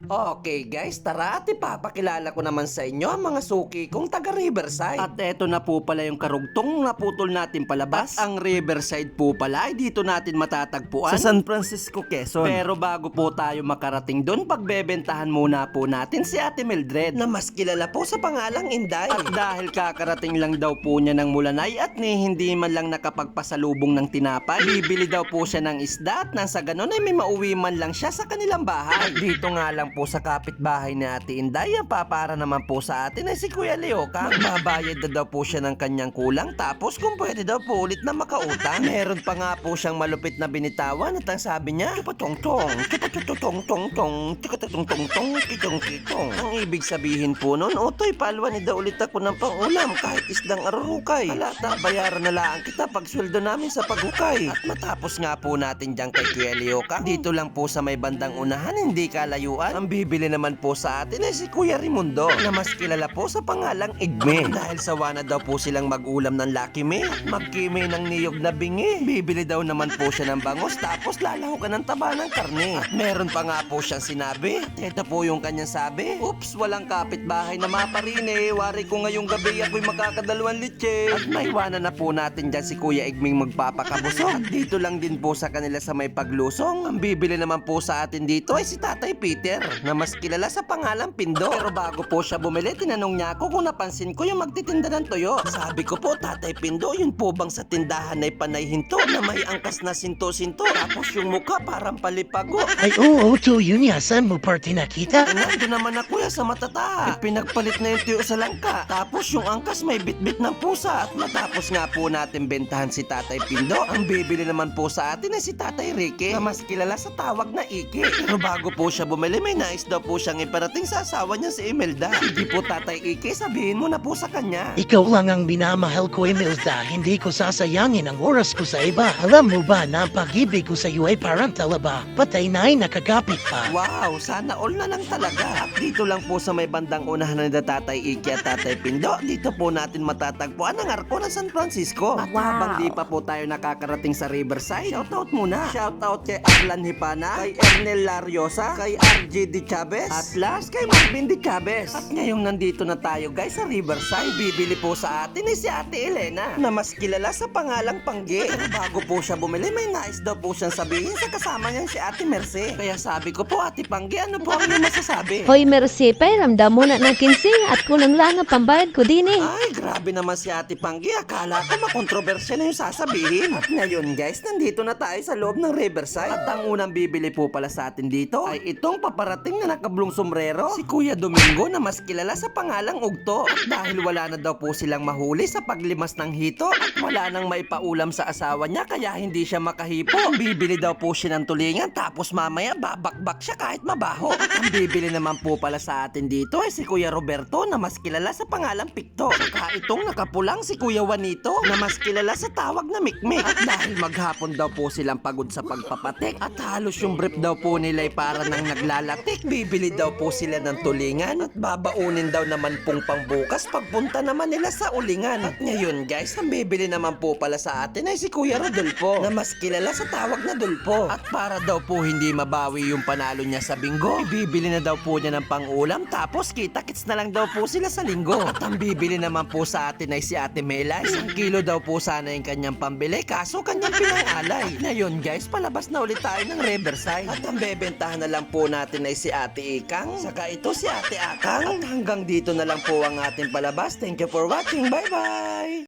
Okay guys, tara at ipapakilala ko naman sa inyo ang mga suki kong taga Riverside. At eto na po pala yung karugtong naputol natin palabas. At ang Riverside po pala ay dito natin matatagpuan sa San Francisco, Quezon. Pero bago po tayo makarating doon, pagbebentahan muna po natin si Ate Mildred na mas kilala po sa pangalang Inday. At dahil kakarating lang daw po niya ng Mulanay at hindi man lang nakapagpasalubong ng tinapay, bibili daw po siya ng isda at nang sa ganon ay may mauwi man lang siya sa kanilang bahay. At dito nga lang po sa kapitbahay ni Ate Inday, ang papara naman po sa atin ay si Kuya Leoka. Magbabayad na daw po siya ng kanyang kulang, tapos kung pwede daw po ulit na makautang. Meron pa nga po siyang malupit na binitawan at ang sabi niya, chupatongtong, chupatututongtongtong, chukatutongtongtong, kitong-kitong. Ang ibig sabihin po nun, Otoy, palwan daw ulit ako ng pangulam kahit isdang arurukay. Halata, bayaran na lang kita pag sweldo namin sa paghukay. At matapos nga po natin dyan kay Kuya Leoka, dito lang po sa may bandang unahan, hindi kalayuan, ang bibili naman po sa atin ay si Kuya Raimundo na mas kilala po sa pangalang Igme. Dahil sawa na daw po silang mag-ulam ng Lucky Me, magkime ng niyog na bingi. Bibili daw naman po siya ng bangos tapos lalahukan ng taba ng karne. At meron pa nga po siyang sinabi. Ito po yung kanyang sabi, "Oops, walang kapitbahay na maparine. Wari ko ngayong gabi ako'y makakadalawang litse." At maiwanan na po natin dyan si Kuya Igming magpapakabusog. At dito lang din po sa kanila sa may paglusong, ang bibili naman po sa atin dito ay si Tatay Peter na mas kilala sa pangalang Pindo. Pero bago po siya bumili, tinanong niya ako kung napansin ko yung magtitinda ng tuyo. Sabi ko po, Tatay Pindo, yun po bang sa tindahan ay panay hinto na may angkas na sinto-sinto tapos yung mukha parang palipago? Ay oo, to yun ya, saan mo party nakita? Nandun naman ako ya sa matata. Pinagpalit na yung tuyo sa langka. Tapos yung angkas may bitbit ng pusa. At matapos nga po natin bentahan si Tatay Pindo, ang bibili naman po sa atin ay si Tatay Ricky na mas kilala sa tawag na Iki. Pero bago po siya bumili, may nais daw po siyang iparating sa asawa niya si Imelda. Hindi po Tatay Iki, sabihin mo na po sa kanya. Ikaw lang ang minamahal ko, Imelda. Hindi ko sasayangin ang oras ko sa iba. Alam mo ba na ang pag-ibig ko sa iyo ay parang talaba? Patay na ay nakagapit pa. Wow, sana all na lang talaga. At dito lang po sa may bandang unahan ng Tatay Iki at Tatay Pindo, dito po natin matatagpuan ang arko ng San Francisco. At habang di pa po tayo nakakarating sa Riverside, shoutout muna. Shoutout kay Arlan Hipana, kay Ernel Lariosa, kay RJ Di Chavez, at last kay Marvin Di Chavez. At ngayong nandito na tayo guys sa Riverside, bibili po sa atin ay si Ate Elena na mas kilala sa pangalang Pangge. Pero bago po siya bumili, may nais daw po siyang sabihin sa kasama niya si Ate Merce. Kaya sabi ko po, Ate Pangge, ano po ang iyong masasabi? Hoy Mercy, pairamdam mo na ng 15 at kulang lang ang pambayad ko din eh. Ay, grabe naman si Ate Pangge. Akala ko makontrobersya na yung sasabihin. At ngayon guys, nandito na tayo sa loob ng Riverside. At ang unang bibili po pala sa atin dito ay itong paparating na nakablong sombrero, si Kuya Domingo na mas kilala sa pangalang Ugto. At dahil wala na daw po silang mahuli sa paglimas ng hito at wala nang maipaulam sa asawa niya kaya hindi siya makahipo, bibili daw po siya ng tulingan tapos mamaya babakbak siya kahit mabaho. At ang bibili naman po pala sa atin dito ay si Kuya Roberto na mas kilala sa pangalang Pikto. Saka itong nakapulang si Kuya Juanito na mas kilala sa tawag na Mikmik. At dahil maghapon daw po silang pagod sa pagpapatik at halos yung brief daw po nila ay para nang naglalatik, bibili daw po sila ng tulingan at babaunin daw naman pong pangbukas pagpunta naman nila sa ulingan. At ngayon guys, ang bibili naman po pala sa atin ay si Kuya Rodolfo na mas kilala sa tawag na Dulpo. At para daw po hindi mabawi yung panalo niya sa bingo, ibibili na daw po niya ng pangulam tapos kita-kits na lang daw po sila sa linggo. At ang bibili naman po sa atin ay si Ate Mela. 1 kilo daw po sana yung kanyang pambili kaso kanyang pinangalay. Ngayon guys, palabas na ulit tayo ng Riverside. At ang bebentahan na lang po natin ay si Ate Ikang, saka ito si Ate Akang. At hanggang dito na lang po ang ating palabas. Thank you for watching. Bye bye!